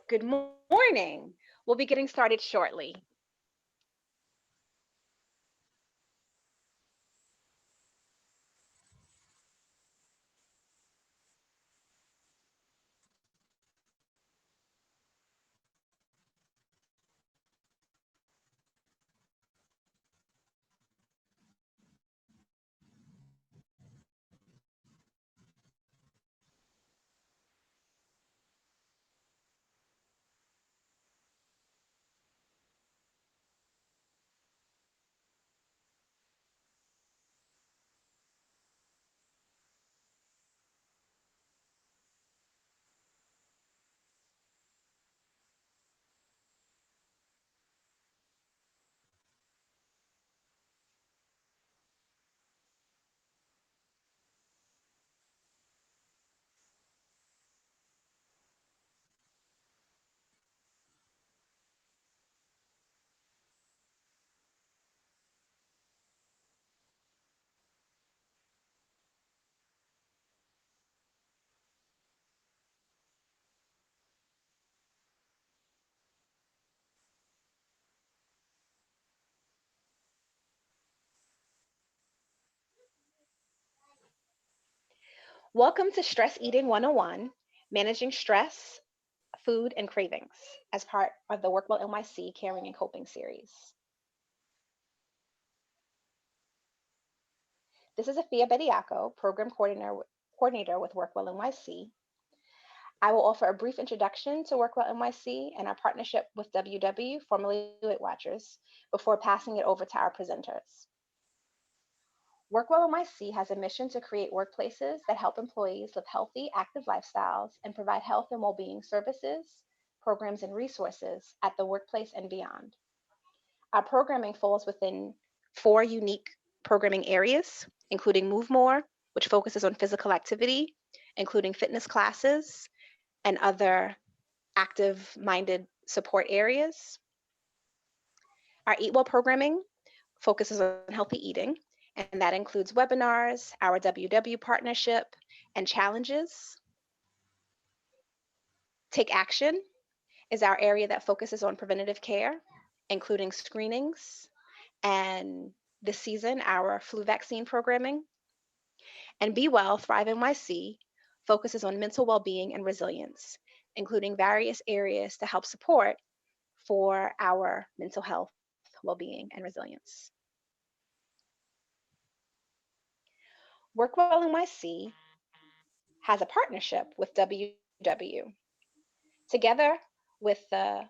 Good morning. We'll be getting started shortly. Welcome to Stress Eating 101, Managing Stress, Food, and Cravings, as part of the WorkWell NYC Caring and Coping series. This is Afia Bediako, Program Coordinator with WorkWell NYC. I will offer a brief introduction to WorkWell NYC and our partnership with WW, formerly Weight Watchers, before passing it over to our presenters. WorkWell NYC has a mission to create workplaces that help employees live healthy, active lifestyles and provide health and well-being services, programs, and resources at the workplace and beyond. Our programming falls within 4 unique programming areas, including Move More, which focuses on physical activity, including fitness classes and other active-minded support areas. Our Eat Well programming focuses on healthy eating, and that includes webinars, our WW partnership, and challenges. Take Action is our area that focuses on preventative care, including screenings, and this season, our flu vaccine programming. And Be Well, Thrive NYC focuses on mental well-being and resilience, including various areas to help support for our mental health, well-being, and resilience. WorkWell NYC has a partnership with WW. Together with the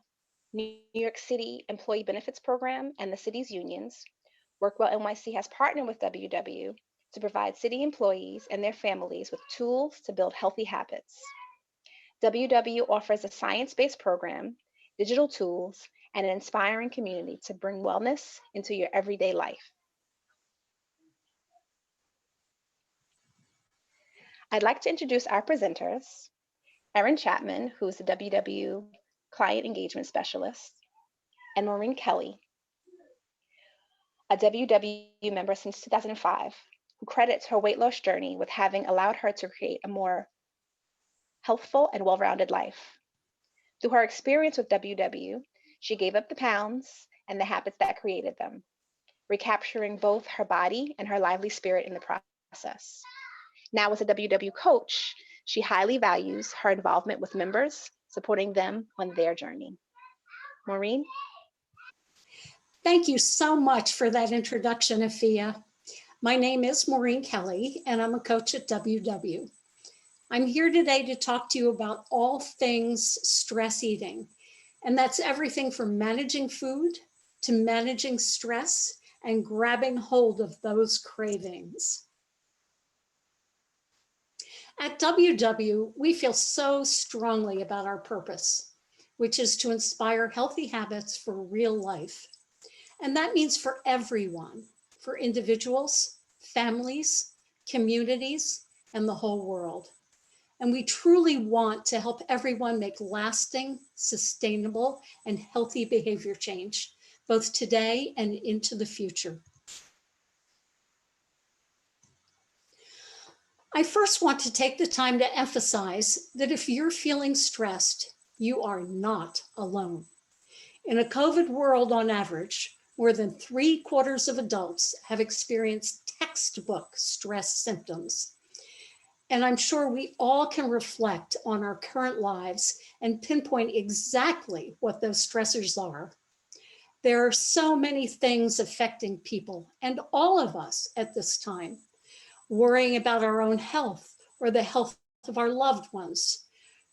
New York City Employee Benefits Program and the city's unions, WorkWell NYC has partnered with WW to provide city employees and their families with tools to build healthy habits. WW offers a science-based program, digital tools, and an inspiring community to bring wellness into your everyday life. I'd like to introduce our presenters, Erin Chapman, who is the WW Client Engagement Specialist, and Maureen Kelly, a WW member since 2005, who credits her weight loss journey with having allowed her to create a more healthful and well-rounded life. Through her experience with WW, she gave up the pounds and the habits that created them, recapturing both her body and her lively spirit in the process. Now, as a WW coach, she highly values her involvement with members, supporting them on their journey. Maureen? Thank you so much for that introduction, Afia. My name is Maureen Kelly, and I'm a coach at WW. I'm here today to talk to you about all things stress eating, and that's everything from managing food to managing stress and grabbing hold of those cravings. At WW, we feel so strongly about our purpose, which is to inspire healthy habits for real life. And that means for everyone, for individuals, families, communities, and the whole world. And we truly want to help everyone make lasting, sustainable, and healthy behavior change, both today and into the future. I first want to take the time to emphasize that if you're feeling stressed, You are not alone. In a COVID world, on average, more than 3/4 of adults have experienced textbook stress symptoms. And I'm sure we all can reflect on our current lives and pinpoint exactly what those stressors are. There are so many things affecting people and all of us at this time, worrying about our own health or the health of our loved ones,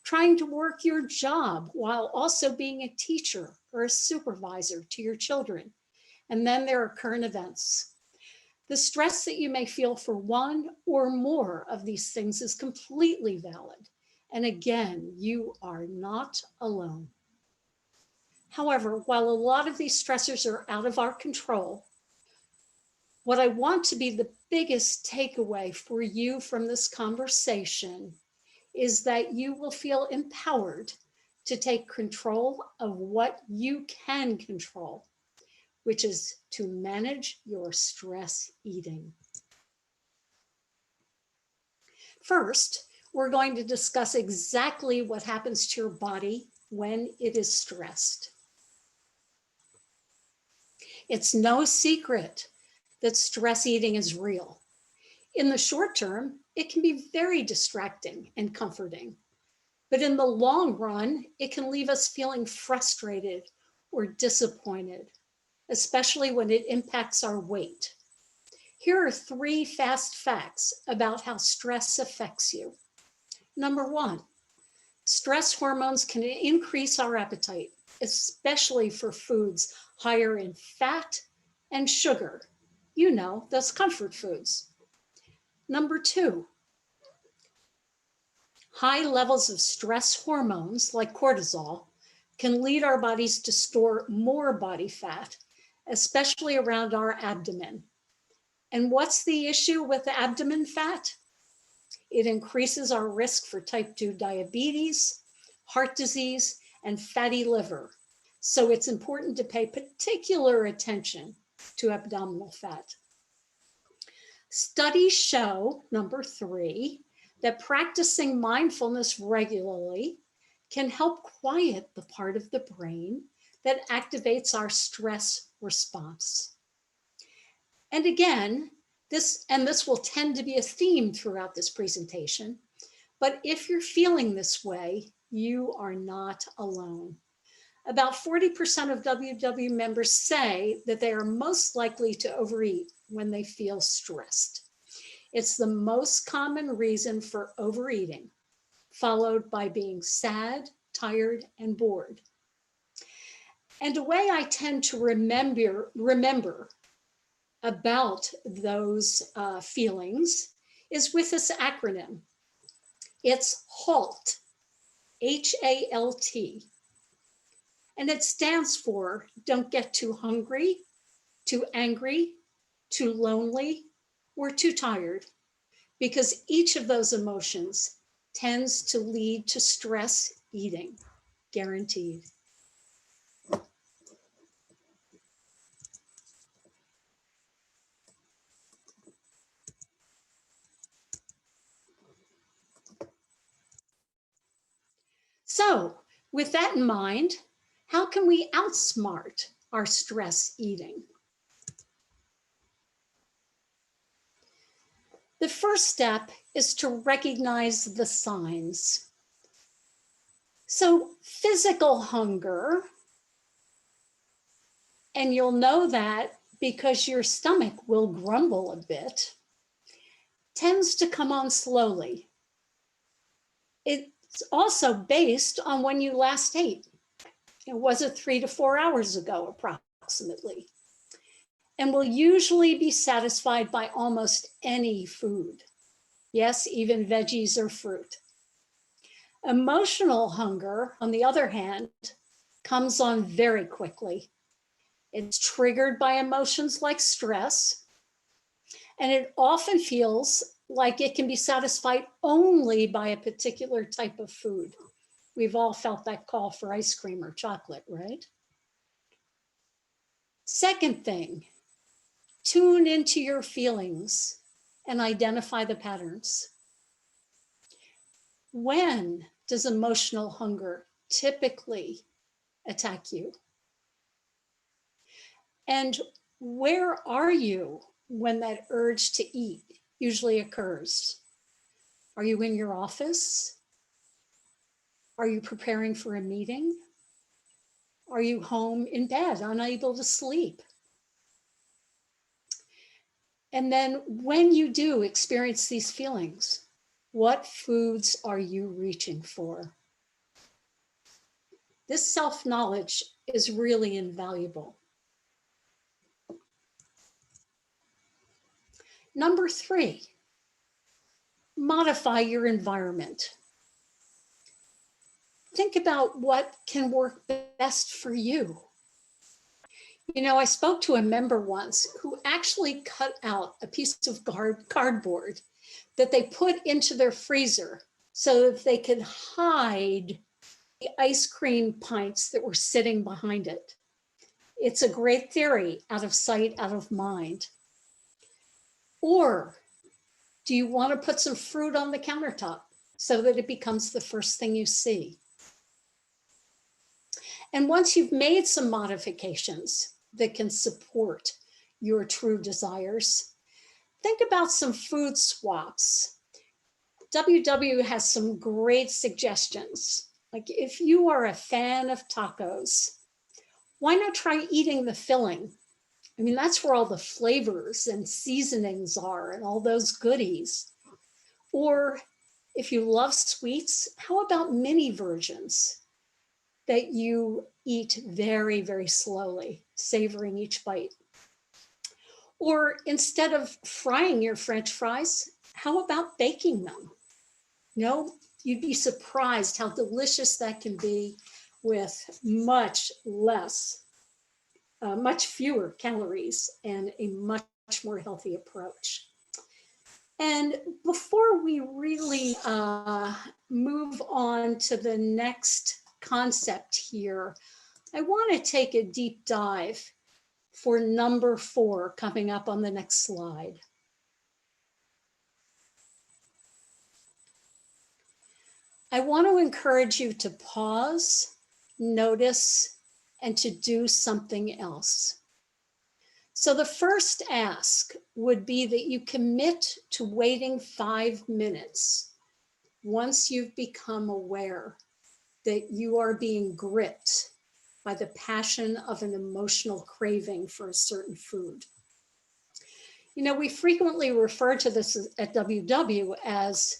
trying to work your job while also being a teacher or a supervisor to your children. And then there are current events. The stress that you may feel for one or more of these things is completely valid. And again, you are not alone. However, while a lot of these stressors are out of our control, what I want to be the biggest takeaway for you from this conversation is that you will feel empowered to take control of what you can control, which is to manage your stress eating. First, we're going to discuss exactly what happens to your body when it is stressed. It's no secret that stress eating is real. In the short term, it can be very distracting and comforting. But in the long run, it can leave us feeling frustrated or disappointed, especially when it impacts our weight. Here are 3 fast facts about how stress affects you. Number 1, stress hormones can increase our appetite, especially for foods higher in fat and sugar. You know, those comfort foods. Number 2, high levels of stress hormones like cortisol can lead our bodies to store more body fat, especially around our abdomen. And what's the issue with the abdomen fat? It increases our risk for type 2 diabetes, heart disease, and fatty liver. So it's important to pay particular attention to abdominal fat. Studies show, number 3, that practicing mindfulness regularly can help quiet the part of the brain that activates our stress response. And again, this will tend to be a theme throughout this presentation, but if you're feeling this way, you are not alone. About 40% of WW members say that they are most likely to overeat when they feel stressed. It's the most common reason for overeating, followed by being sad, tired, and bored. And a way I tend to remember about those feelings is with this acronym. It's HALT, H-A-L-T. And it stands for don't get too hungry, too angry, too lonely, or too tired, because each of those emotions tends to lead to stress eating, guaranteed. So, with that in mind, how can we outsmart our stress eating? The first step is to recognize the signs. So, physical hunger, and you'll know that because your stomach will grumble a bit, tends to come on slowly. It's also based on when you last ate. Was it 3 to 4 hours ago, approximately? And will usually be satisfied by almost any food. Yes, even veggies or fruit. Emotional hunger, on the other hand, comes on very quickly. It's triggered by emotions like stress, and it often feels like it can be satisfied only by a particular type of food. We've all felt that call for ice cream or chocolate, right? Second thing, tune into your feelings and identify the patterns. When does emotional hunger typically attack you? And where are you when that urge to eat usually occurs? Are you in your office? Are you preparing for a meeting? Are you home in bed, unable to sleep? And then when you do experience these feelings, what foods are you reaching for? This self-knowledge is really invaluable. Number 3, modify your environment. Think about what can work best for you. You know, I spoke to a member once who actually cut out a piece of cardboard that they put into their freezer so that they could hide the ice cream pints that were sitting behind it. It's a great theory, out of sight, out of mind. Or do you want to put some fruit on the countertop so that it becomes the first thing you see? And once you've made some modifications that can support your true desires, think about some food swaps. WW has some great suggestions. Like if you are a fan of tacos, why not try eating the filling? I mean, that's where all the flavors and seasonings are and all those goodies. Or if you love sweets, how about mini versions that you eat very, very slowly, savoring each bite? Or instead of frying your French fries, how about baking them? You know, you'd be surprised how delicious that can be with much fewer calories and a much more healthy approach. And before we really move on to the next concept here, I want to take a deep dive for number 4 coming up on the next slide. I want to encourage you to pause, notice, and to do something else. So the first ask would be that you commit to waiting 5 minutes once you've become aware that you are being gripped by the passion of an emotional craving for a certain food. You know, we frequently refer to this at WW as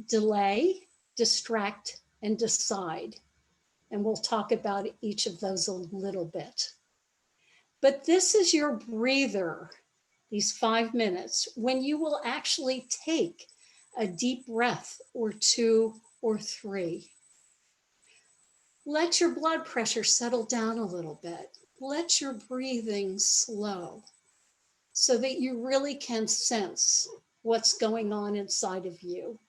delay, distract, and decide. And we'll talk about each of those a little bit. But this is your breather, these 5 minutes, when you will actually take a deep breath or 2 or 3. Let your blood pressure settle down a little bit. Let your breathing slow so that you really can sense what's going on inside of you.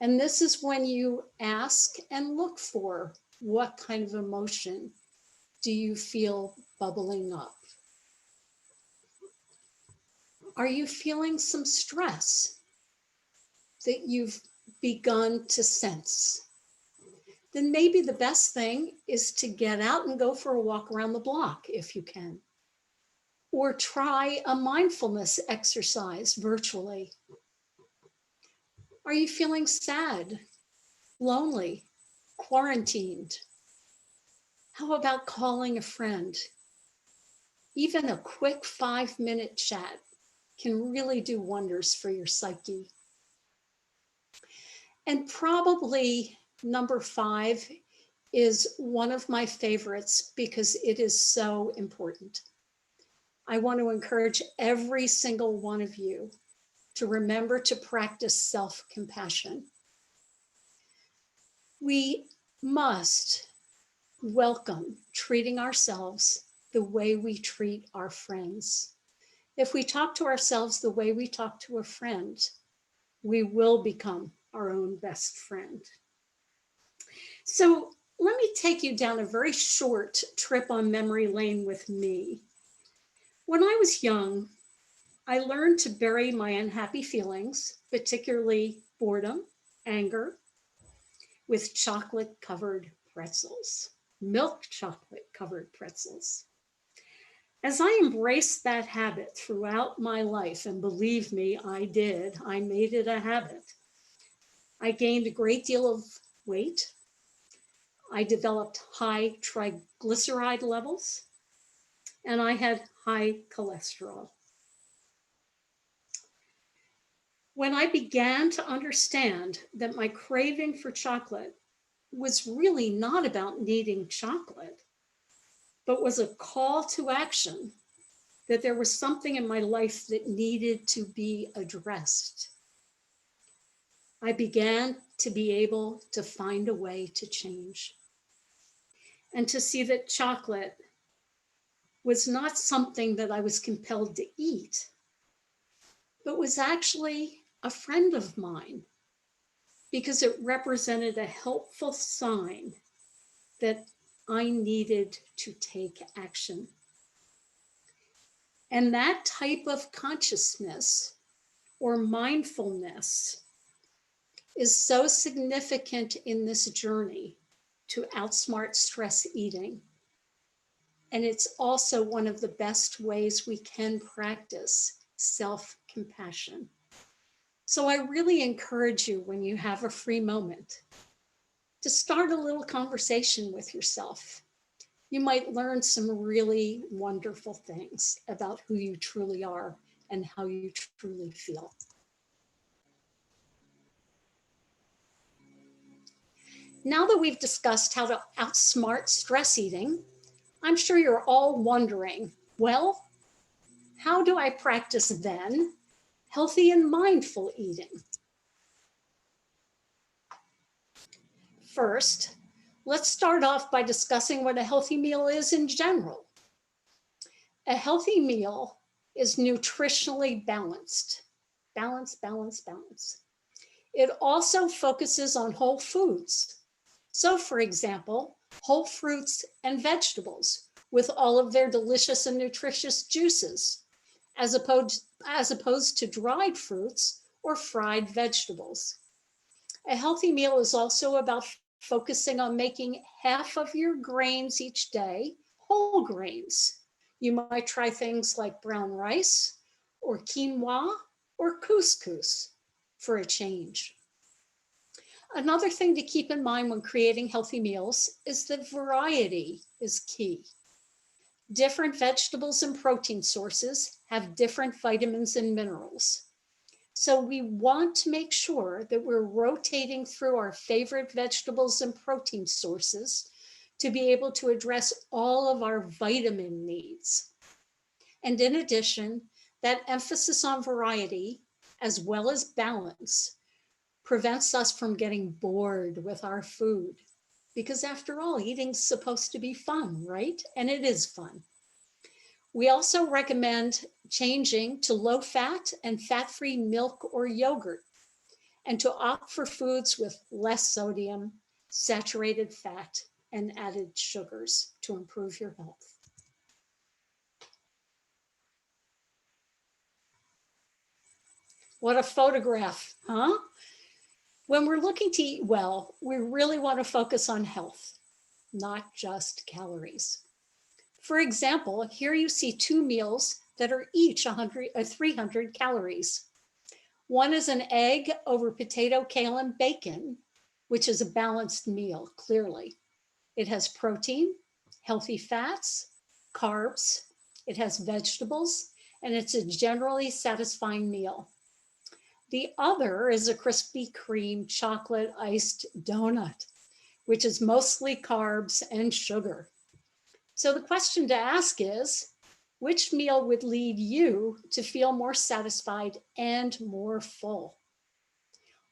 And this is when you ask and look for what kind of emotion do you feel bubbling up? Are you feeling some stress that you've begun to sense? Then maybe the best thing is to get out and go for a walk around the block if you can. Or try a mindfulness exercise virtually. Are you feeling sad, lonely, quarantined? How about calling a friend? Even a quick 5-minute chat can really do wonders for your psyche. And probably number 5 is one of my favorites because it is so important. I want to encourage every single one of you to remember to practice self-compassion. We must welcome treating ourselves the way we treat our friends. If we talk to ourselves the way we talk to a friend, we will become our own best friend. So let me take you down a very short trip on memory lane with me. When I was young, I learned to bury my unhappy feelings, particularly boredom, anger, with chocolate covered pretzels, milk chocolate covered pretzels. As I embraced that habit throughout my life, and believe me, I did, I made it a habit, I gained a great deal of weight. I developed high triglyceride levels, and I had high cholesterol. When I began to understand that my craving for chocolate was really not about needing chocolate, but was a call to action, that there was something in my life that needed to be addressed, I began to be able to find a way to change and to see that chocolate was not something that I was compelled to eat, but was actually a friend of mine because it represented a helpful sign that I needed to take action. And that type of consciousness or mindfulness is so significant in this journey to outsmart stress eating. And it's also one of the best ways we can practice self-compassion. So I really encourage you, when you have a free moment, to start a little conversation with yourself. You might learn some really wonderful things about who you truly are and how you truly feel. Now that we've discussed how to outsmart stress eating, I'm sure you're all wondering, well, how do I practice then healthy and mindful eating? First, let's start off by discussing what a healthy meal is in general. A healthy meal is nutritionally balanced. Balance, balance, balance. It also focuses on whole foods. So, for example, whole fruits and vegetables with all of their delicious and nutritious juices, as opposed to dried fruits or fried vegetables. A healthy meal is also about focusing on making half of your grains each day whole grains. You might try things like brown rice or quinoa or couscous for a change. Another thing to keep in mind when creating healthy meals is that variety is key. Different vegetables and protein sources have different vitamins and minerals. So we want to make sure that we're rotating through our favorite vegetables and protein sources to be able to address all of our vitamin needs. And in addition, that emphasis on variety as well as balance prevents us from getting bored with our food. Because after all, eating's supposed to be fun, right? And it is fun. We also recommend changing to low fat and fat-free milk or yogurt, and to opt for foods with less sodium, saturated fat, and added sugars to improve your health. What a photograph, huh? When we're looking to eat well, we really want to focus on health, not just calories. For example, here you see two meals that are each 300 calories. One is an egg over potato, kale, and bacon, which is a balanced meal, clearly. It has protein, healthy fats, carbs, it has vegetables, and it's a generally satisfying meal. The other is a Krispy Kreme chocolate iced donut, which is mostly carbs and sugar. So the question to ask is, which meal would lead you to feel more satisfied and more full?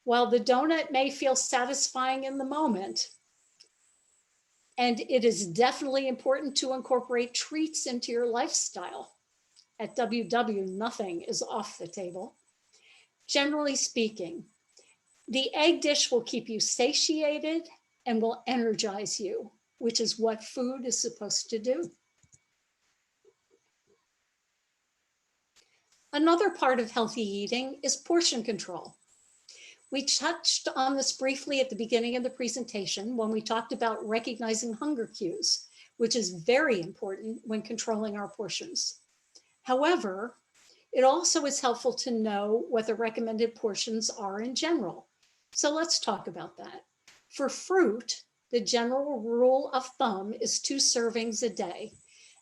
While the donut may feel satisfying in the moment, and it is definitely important to incorporate treats into your lifestyle. At WW, nothing is off the table. Generally speaking, the egg dish will keep you satiated and will energize you, which is what food is supposed to do. Another part of healthy eating is portion control. We touched on this briefly at the beginning of the presentation when we talked about recognizing hunger cues, which is very important when controlling our portions. However, it also is helpful to know what the recommended portions are in general. So let's talk about that. For fruit, the general rule of thumb is 2 servings a day.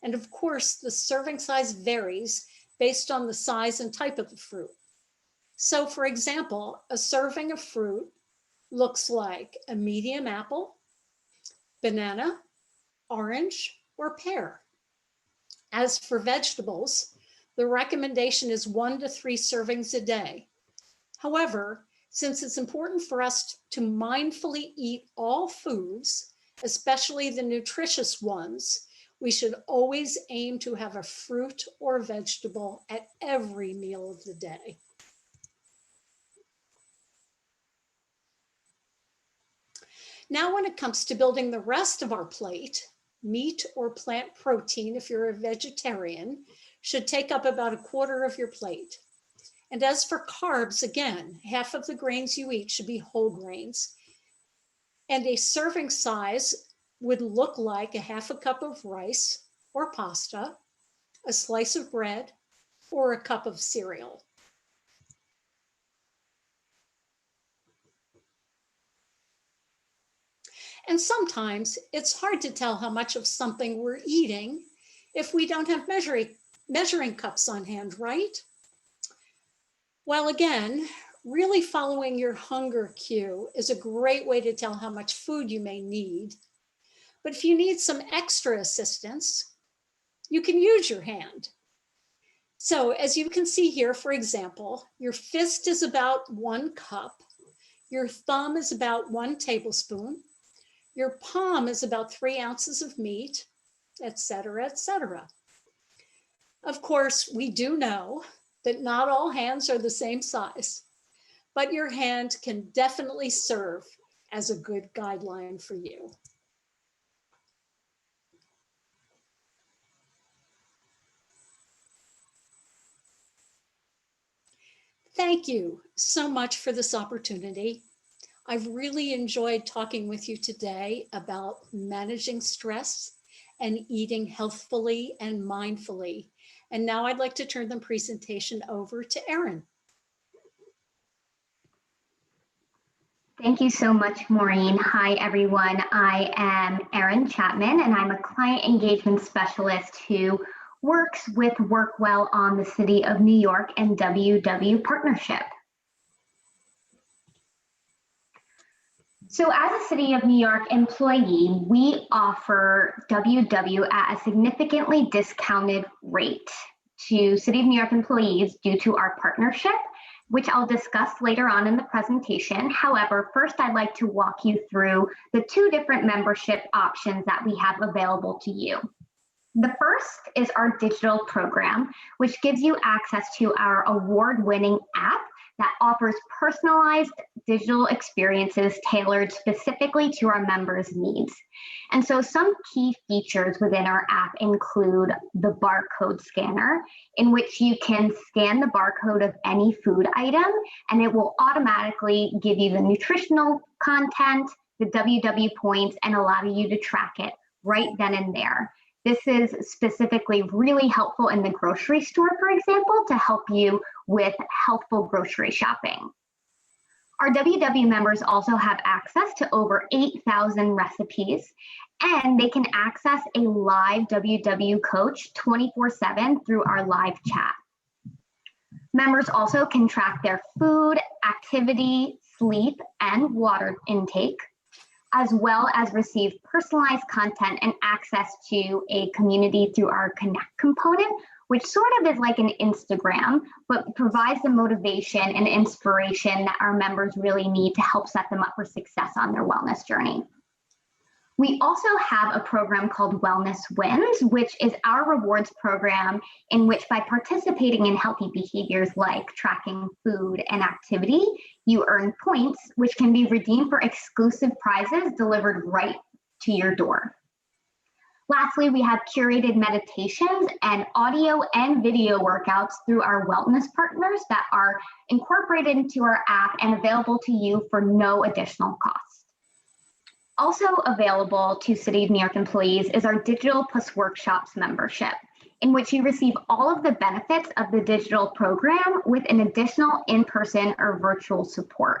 And of course, the serving size varies based on the size and type of the fruit. So for example, a serving of fruit looks like a medium apple, banana, orange, or pear. As for vegetables, the recommendation is 1 to 3 servings a day. However, since it's important for us to mindfully eat all foods, especially the nutritious ones, we should always aim to have a fruit or vegetable at every meal of the day. Now, when it comes to building the rest of our plate, meat or plant protein, if you're a vegetarian, should take up about 1/4 of your plate. And as for carbs, again, half of the grains you eat should be whole grains. And a serving size would look like 1/2 cup of rice or pasta, a slice of bread, or a cup of cereal. And sometimes it's hard to tell how much of something we're eating if we don't have measuring cups on hand, right? Well, again, really following your hunger cue is a great way to tell how much food you may need. But if you need some extra assistance, you can use your hand. So as you can see here, for example, your fist is about 1 cup, your thumb is about 1 tablespoon, your palm is about 3 ounces of meat, etc., etc. Of course, we do know that not all hands are the same size, but your hand can definitely serve as a good guideline for you. Thank you so much for this opportunity. I've really enjoyed talking with you today about managing stress and eating healthfully and mindfully. And now I'd like to turn the presentation over to Erin. Thank you so much, Maureen. Hi, everyone. I am Erin Chapman, and I'm a client engagement specialist who works with WorkWell on the City of New York and WW partnership. So as a City of New York employee, we offer WW at a significantly discounted rate to City of New York employees due to our partnership, which I'll discuss later on in the presentation. However, first I'd like to walk you through the 2 different membership options that we have available to you. The first is our digital program, which gives you access to our award-winning app that offers personalized digital experiences tailored specifically to our members' needs. And so some key features within our app include the barcode scanner, in which you can scan the barcode of any food item, and it will automatically give you the nutritional content, the WW points, and allow you to track it right then and there. This is specifically really helpful in the grocery store, for example, to help you with healthful grocery shopping. Our WW members also have access to over 8,000 recipes, and they can access a live WW coach 24/7 through our live chat. Members also can track their food, activity, sleep, and water intake, as well as receive personalized content and access to a community through our Connect component, which sort of is like an Instagram, but provides the motivation and inspiration that our members really need to help set them up for success on their wellness journey. We also have a program called Wellness Wins, which is our rewards program in which, by participating in healthy behaviors like tracking food and activity, you earn points, which can be redeemed for exclusive prizes delivered right to your door. Lastly, we have curated meditations and audio and video workouts through our wellness partners that are incorporated into our app and available to you for no additional cost. Also available to City of New York employees is our Digital Plus Workshops membership, in which you receive all of the benefits of the digital program with an additional in-person or virtual support.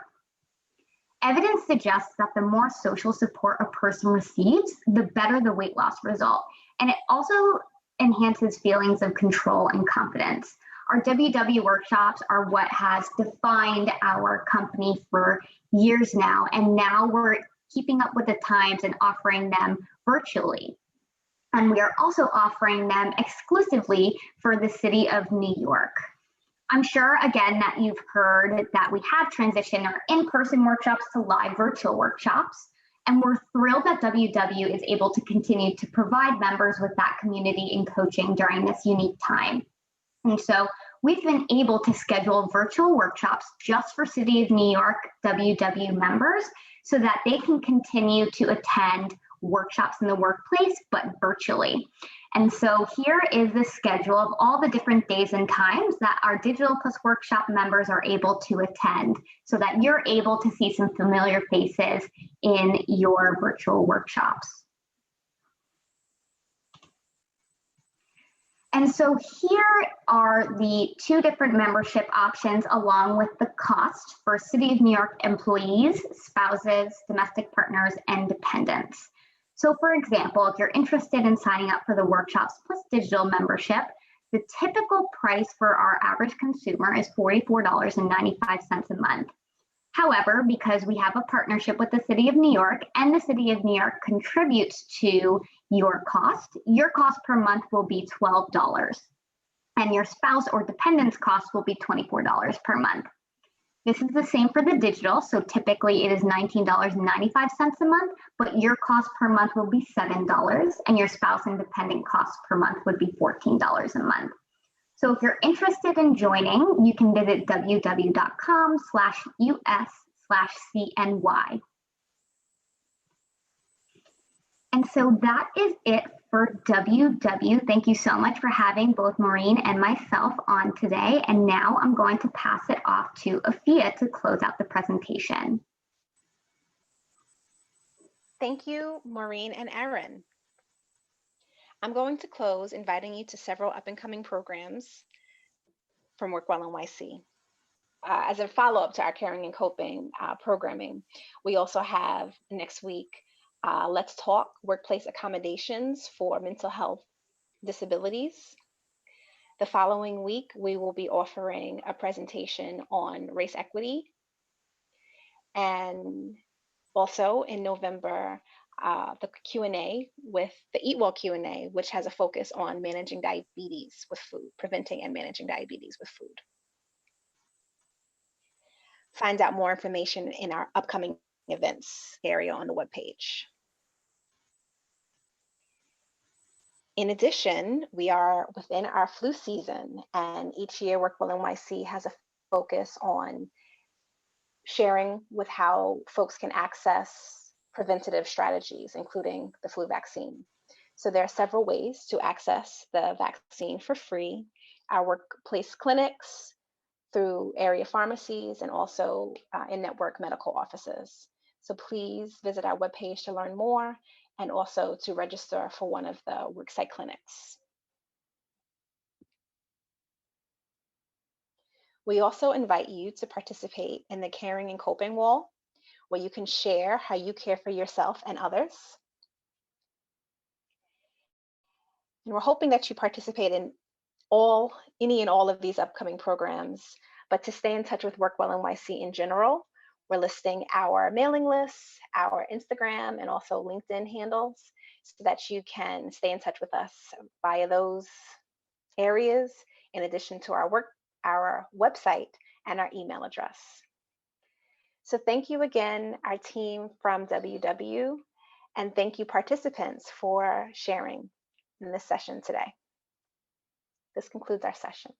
Evidence suggests that the more social support a person receives, the better the weight loss result. And it also enhances feelings of control and confidence. Our WW workshops are what has defined our company for years now, and now we're keeping up with the times and offering them virtually. And we are also offering them exclusively for the City of New York. I'm sure, again, that you've heard that we have transitioned our in-person workshops to live virtual workshops, and we're thrilled that WW is able to continue to provide members with that community and coaching during this unique time. And so we've been able to schedule virtual workshops just for City of New York WW members so that they can continue to attend workshops in the workplace, but virtually. And so here is the schedule of all the different days and times that our Digital Plus Workshop members are able to attend so that you're able to see some familiar faces in your virtual workshops. And so here are the two different membership options along with the cost for City of New York employees, spouses, domestic partners, and dependents. So for example, if you're interested in signing up for the Workshops Plus Digital membership, the typical price for our average consumer is $44.95 a month. However, because we have a partnership with the City of New York and the City of New York contributes to your cost per month will be $12. And your spouse or dependent's cost will be $24 per month. This is the same for the digital, so typically it is $19.95 a month, but your cost per month will be $7, and your spouse and dependent costs per month would be $14 a month. So if you're interested in joining, you can visit www.us/CNY. And so that is it for WW. Thank you so much for having both Maureen and myself on today. And now I'm going to pass it off to Afia to close out the presentation. Thank you, Maureen and Erin. I'm going to close inviting you to several up-and-coming programs from WorkWell NYC. As a follow-up to our Caring and Coping programming, we also have next week Let's Talk Workplace Accommodations for Mental Health Disabilities. The following week, we will be offering a presentation on race equity. And also in November, the Q&A with the Eat Well Q&A, which has a focus on managing diabetes with food, preventing and managing diabetes with food. Find out more information in our upcoming events area on the webpage. In addition, we are within our flu season, and each year WorkWell NYC has a focus on sharing with how folks can access preventative strategies, including the flu vaccine. So there are several ways to access the vaccine for free. Our workplace clinics, through area pharmacies, and also in-network medical offices. So please visit our webpage to learn more and also to register for one of the worksite clinics. We also invite you to participate in the Caring and Coping Wall, where you can share how you care for yourself and others. And we're hoping that you participate in any and all of these upcoming programs, but to stay in touch with WorkWell NYC in general, we're listing our mailing lists, our Instagram, and also LinkedIn handles so that you can stay in touch with us via those areas, in addition to our website and our email address. So thank you again, our team from WW, and thank you participants for sharing in this session today. This concludes our session.